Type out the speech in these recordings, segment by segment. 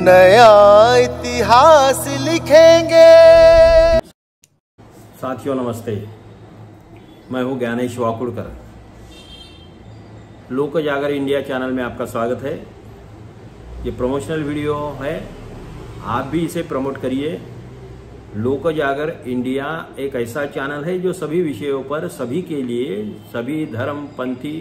नया इतिहास लिखेंगे। साथियों नमस्ते, मैं हूं ज्ञानेश वाकुड़कर। लोक जागर इंडिया चैनल में आपका स्वागत है। ये प्रमोशनल वीडियो है, आप भी इसे प्रमोट करिए। लोक जागर इंडिया एक ऐसा चैनल है जो सभी विषयों पर सभी के लिए, सभी धर्म पंथी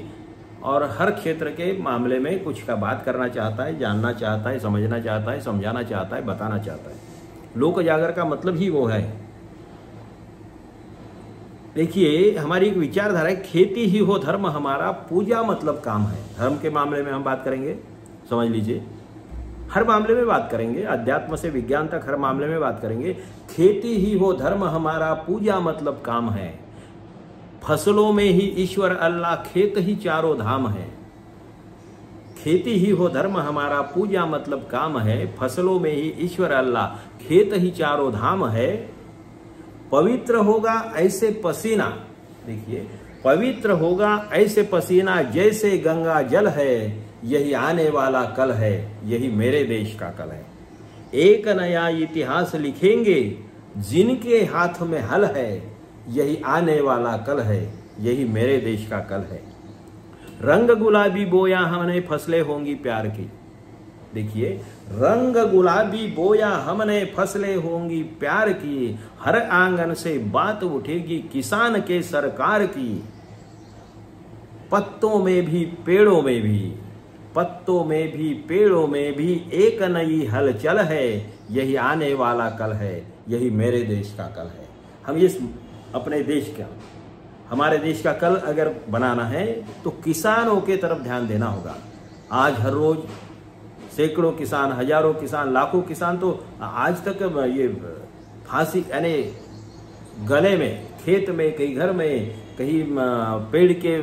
और हर क्षेत्र के मामले में कुछ का बात करना चाहता है, जानना चाहता है, समझना चाहता है, समझाना चाहता है, बताना चाहता है। लोक जागर का मतलब ही वो है। देखिए, हमारी एक विचारधारा है, खेती ही हो धर्म हमारा, पूजा मतलब काम है। धर्म के मामले में हम बात करेंगे, समझ लीजिए, हर मामले में बात करेंगे, अध्यात्म से विज्ञान तक हर मामले में बात करेंगे। खेती ही हो धर्म हमारा, पूजा मतलब काम है। फसलों में ही ईश्वर अल्लाह, खेत ही चारों धाम है। खेती ही हो धर्म हमारा, पूजा मतलब काम है। फसलों में ही ईश्वर अल्लाह, खेत ही चारों धाम है। पवित्र होगा ऐसे पसीना, देखिए, पवित्र होगा ऐसे पसीना जैसे गंगा जल है। यही आने वाला कल है, यही मेरे देश का कल है। एक नया इतिहास लिखेंगे, जिनके हाथ में हल है। यही आने वाला कल है, यही मेरे देश का कल है। रंग गुलाबी बोया हमने, फसलें होंगी प्यार की। देखिए, रंग गुलाबी बोया हमने, फसलें होंगी प्यार की। हर आंगन से बात उठेगी किसान के सरकार की। पत्तों में भी पेड़ों में भी, पत्तों में भी पेड़ों में भी एक नई हलचल है। यही आने वाला कल है, यही मेरे देश का कल है। हम इस अपने देश का, हमारे देश का कल अगर बनाना है तो किसानों के तरफ ध्यान देना होगा। आज हर रोज सैकड़ों किसान, हजारों किसान, लाखों किसान तो आज तक ये फांसी यानी गले में, खेत में, कहीं घर में, कहीं पेड़ के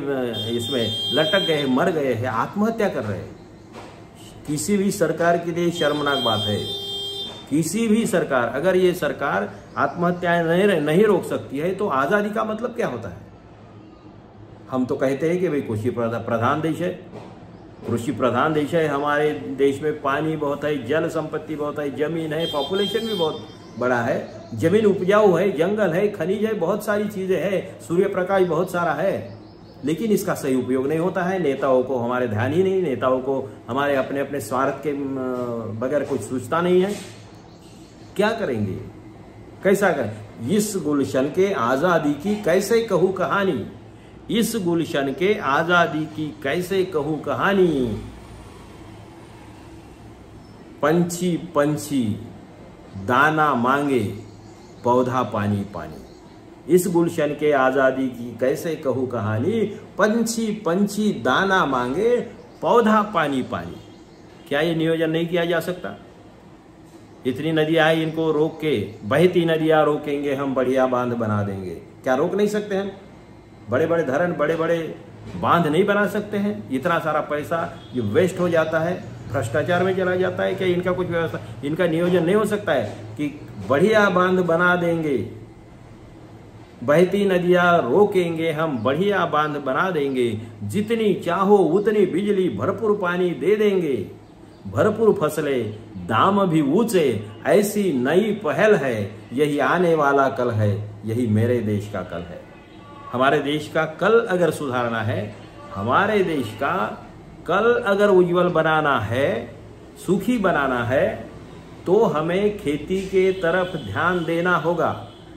इसमें लटक गए, मर गए हैं, आत्महत्या कर रहे हैं। किसी भी सरकार के लिए शर्मनाक बात है। किसी भी सरकार, अगर ये सरकार आत्महत्याएं नहीं रोक सकती है तो आजादी का मतलब क्या होता है? हम तो कहते हैं कि भाई कृषि प्रधान देश है, कृषि प्रधान देश है। हमारे देश में पानी बहुत है, जल संपत्ति बहुत है, जमीन है, पॉपुलेशन भी बहुत बड़ा है, जमीन उपजाऊ है, जंगल है, खनिज है, बहुत सारी चीजें हैं, सूर्य प्रकाश बहुत सारा है। लेकिन इसका सही उपयोग नहीं होता है। नेताओं को हमारे ध्यान ही नहीं, नेताओं को हमारे अपने अपने स्वार्थ के बगैर कुछ सोचता नहीं है। क्या करेंगे, कैसा करें? इस गुलशन के आजादी की कैसे कहूं कहानी, इस गुलशन के आजादी की कैसे कहूं कहानी। पंछी पंछी दाना मांगे, पौधा पानी पानी। इस गुलशन के आजादी की कैसे कहूं कहानी। पंछी पंछी दाना मांगे, पौधा पानी पानी। क्या ये नियोजन नहीं किया जा सकता? इतनी नदियां हैं, इनको रोक के, बहती नदियां रोकेंगे हम, बढ़िया बांध बना देंगे। क्या रोक नहीं सकते हम? बड़े बड़े धरण, बड़े बड़े बांध नहीं बना सकते हैं? इतना सारा पैसा जो वेस्ट हो जाता है, भ्रष्टाचार में चला जाता है। क्या इनका कुछ व्यवस्था, इनका नियोजन नहीं हो सकता है कि बढ़िया बांध बना देंगे, बहती नदियां रोकेंगे हम, बढ़िया बांध बना देंगे, जितनी चाहो उतनी बिजली, भरपूर पानी दे देंगे, भरपूर फसलें, दाम भी ऊंचे, ऐसी नई पहल है। यही आने वाला कल है, यही मेरे देश का कल है। हमारे देश का कल अगर सुधारना है, हमारे देश का कल अगर उज्जवल बनाना है, सुखी बनाना है, तो हमें खेती के तरफ ध्यान देना होगा।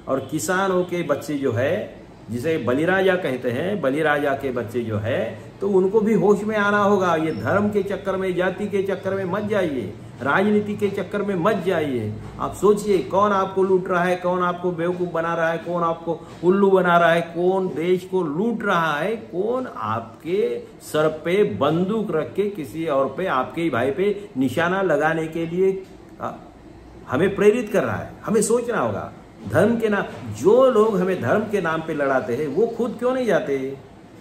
और किसानों के बच्चे जो है, जिसे बलिराजा कहते हैं, बलिराजा के बच्चे जो है, तो उनको भी होश में आना होगा। ये धर्म के चक्कर में, जाति के चक्कर में मत जाइए, राजनीति के चक्कर में मत जाइए। आप सोचिए, कौन आपको लूट रहा है, कौन आपको बेवकूफ बना रहा है, कौन आपको उल्लू बना रहा है, कौन देश को लूट रहा है, कौन आपके सर पे बंदूक रख के किसी और पे, आपके ही भाई पे निशाना लगाने के लिए हमें प्रेरित कर रहा है। हमें सोचना होगा। धर्म के नाम, जो लोग हमें धर्म के नाम पे लड़ाते हैं, वो खुद क्यों नहीं जाते?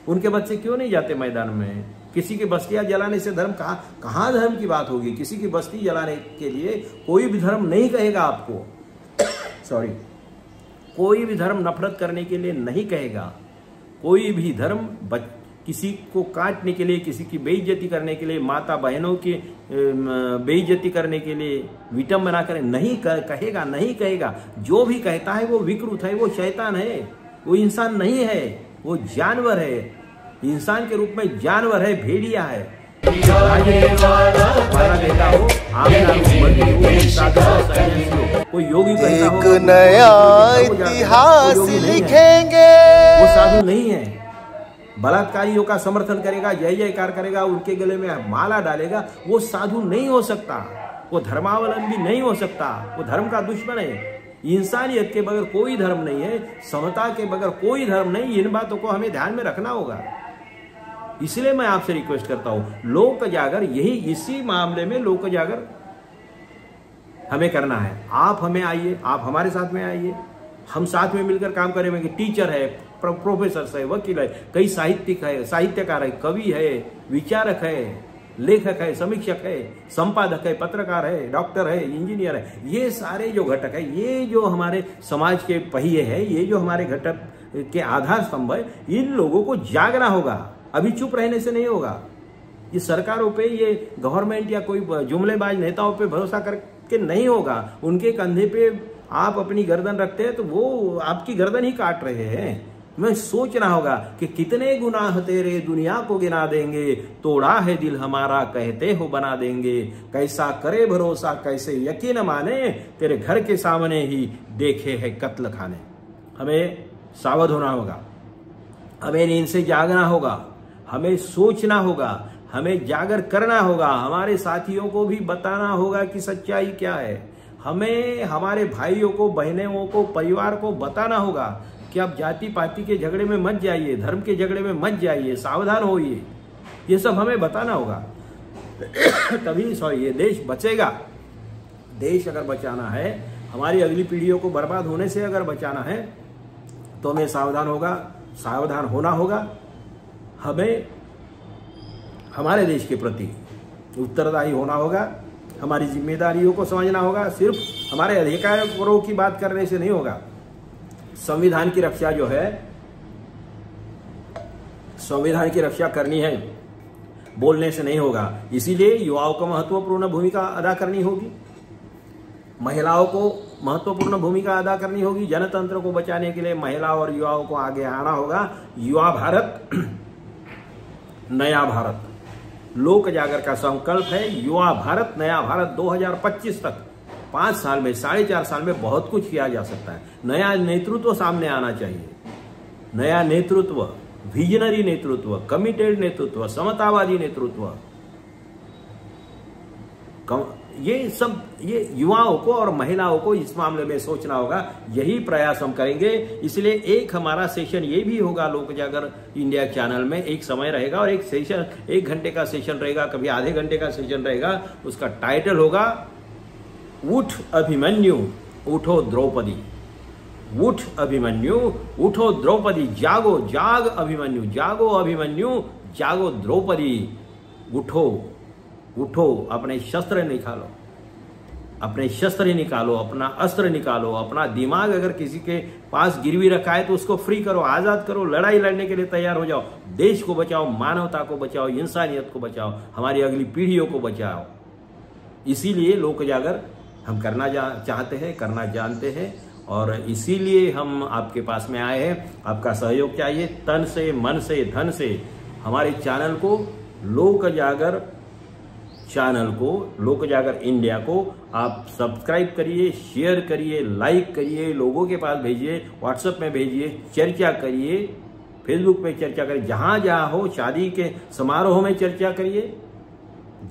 उनके बच्चे क्यों नहीं जाते मैदान में? किसी की बस्तियां जलाने से धर्म कहाँ धर्म की बात होगी? किसी की बस्ती जलाने के लिए कोई भी धर्म नहीं कहेगा आपको सॉरी, कोई भी धर्म नफरत करने के लिए नहीं कहेगा। कोई भी धर्म किसी को काटने के लिए, किसी की बेइज्जती करने के लिए, माता बहनों की बेइज्जती करने के लिए, विटंबना करें, नहीं कहेगा, नहीं कहेगा। जो भी कहता है वो विकृत है, वो शैतान है, वो इंसान नहीं है, वो जानवर है, इंसान के रूप में जानवर है, भेड़िया है। कोई योगी एक नया इतिहास लिखेंगे। वो साधु नहीं है। बलात्कारियों का समर्थन करेगा, जय जयकार करेगा, उनके गले में माला डालेगा, वो साधु नहीं हो सकता, वो धर्मावलंबी नहीं हो सकता, वो धर्म का दुश्मन है। इंसानियत के बगैर कोई धर्म नहीं है, समता के बगैर कोई धर्म नहीं। इन बातों को हमें ध्यान में रखना होगा। इसलिए मैं आपसे रिक्वेस्ट करता हूं, लोक जागर, यही इसी मामले में लोक जागर हमें करना है। आप हमें आइए, आप हमारे साथ में आइए, हम साथ में मिलकर काम करेंगे। टीचर है, प्रोफेसर है, वकील है, कई साहित्यिक है, साहित्यकार है, कवि है, विचारक है, लेखक है, समीक्षक है, संपादक है, पत्रकार है, डॉक्टर है, इंजीनियर है। ये सारे जो घटक है, ये जो हमारे समाज के पहिए है, ये जो हमारे घटक के आधार स्तंभ है, इन लोगों को जागना होगा। अभी चुप रहने से नहीं होगा। ये सरकारों पे, ये गवर्नमेंट या कोई जुमलेबाज नेताओं पे भरोसा करके नहीं होगा। उनके कंधे पे आप अपनी गर्दन रखते हैं तो वो आपकी गर्दन ही काट रहे हैं। मैं सोचना होगा कि कितने गुनाह तेरे दुनिया को गिना देंगे, तोड़ा है दिल हमारा कहते हो बना देंगे, कैसा करे भरोसा कैसे यकीन माने, तेरे घर के सामने ही देखे है कत्ल खाने। हमें सावध होना होगा, हमें नींद से जागना होगा, हमें सोचना होगा, हमें जागर करना होगा, हमारे साथियों को भी बताना होगा कि सच्चाई क्या है। हमें हमारे भाइयों को, बहनों को, परिवार को बताना होगा कि आप जाति पाति के झगड़े में मत जाइए, धर्म के झगड़े में मत जाइए, सावधान होइए। ये सब हमें बताना होगा, तभी ये देश बचेगा। देश अगर बचाना है, हमारी अगली पीढ़ियों को बर्बाद होने से अगर बचाना है, तो हमें सावधान होना होगा। हमें हमारे देश के प्रति उत्तरदायी होना होगा, हमारी जिम्मेदारियों को समझना होगा। सिर्फ हमारे अधिकारों की बात करने से नहीं होगा। संविधान की रक्षा जो है, संविधान की रक्षा करनी है, बोलने से नहीं होगा। इसीलिए युवाओं को महत्वपूर्ण भूमिका अदा करनी होगी, महिलाओं को महत्वपूर्ण भूमिका अदा करनी होगी। जनतंत्र को बचाने के लिए महिला और युवाओं को आगे आना होगा। युवा भारत नया भारत, लोक जागर का संकल्प है। युवा भारत नया भारत 2025 तक 5 साल में, 4.5 साल में बहुत कुछ किया जा सकता है। नया नेतृत्व सामने आना चाहिए, नया नेतृत्व, विजनरी नेतृत्व, कमिटेड नेतृत्व, समतावादी नेतृत्व। ये युवाओं को और महिलाओं को इस मामले में सोचना होगा। यही प्रयास हम करेंगे। इसलिए एक हमारा सेशन ये भी होगा लोक जागर इंडिया चैनल में, एक समय रहेगा और एक सेशन 1 घंटे का सेशन रहेगा, कभी आधे घंटे का सेशन रहेगा। उसका टाइटल होगा उठ अभिमन्यु उठो द्रौपदी। उठ अभिमन्यु उठो द्रौपदी, जागो जाग अभिमन्यु, जागो अभिमन्यु, जागो द्रौपदी। उठो उठो, अपने शस्त्र निकालो, अपने शस्त्र निकालो, अपना अस्त्र निकालो। अपना दिमाग अगर किसी के पास गिरवी रखा है तो उसको फ्री करो, आजाद करो, लड़ाई लड़ने के लिए तैयार हो जाओ। देश को बचाओ, मानवता को बचाओ, इंसानियत को बचाओ, हमारी अगली पीढ़ियों को बचाओ। इसीलिए लोक जागर हम करना चाहते हैं, करना जानते हैं, और इसीलिए हम आपके पास में आए हैं। आपका सहयोग चाहिए, तन से, मन से, धन से। हमारे चैनल को, लोक जागर चैनल को, लोक जागर इंडिया को आप सब्सक्राइब करिए, शेयर करिए, लाइक करिए, लोगों के पास भेजिए, व्हाट्सएप में भेजिए, चर्चा करिए, फेसबुक पे चर्चा करिए, जहां जहां हो, शादी के समारोह में चर्चा करिए,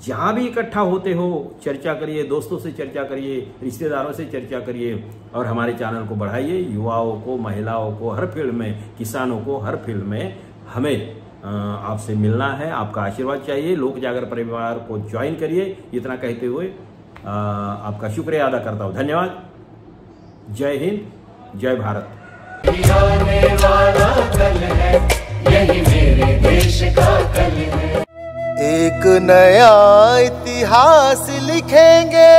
जहां भी इकट्ठा होते हो चर्चा करिए, दोस्तों से चर्चा करिए, रिश्तेदारों से चर्चा करिए, और हमारे चैनल को बढ़ाइए। युवाओं को, महिलाओं को, हर फील्ड में, किसानों को, हर फील्ड में हमें आपसे मिलना है, आपका आशीर्वाद चाहिए। लोक जागर परिवार को ज्वाइन करिए। इतना कहते हुए आपका शुक्रिया अदा करता हूं। धन्यवाद। जय हिंद, जय भारत। आने वाला कल है, यही मेरे देश का कल है। एक नया इतिहास लिखेंगे।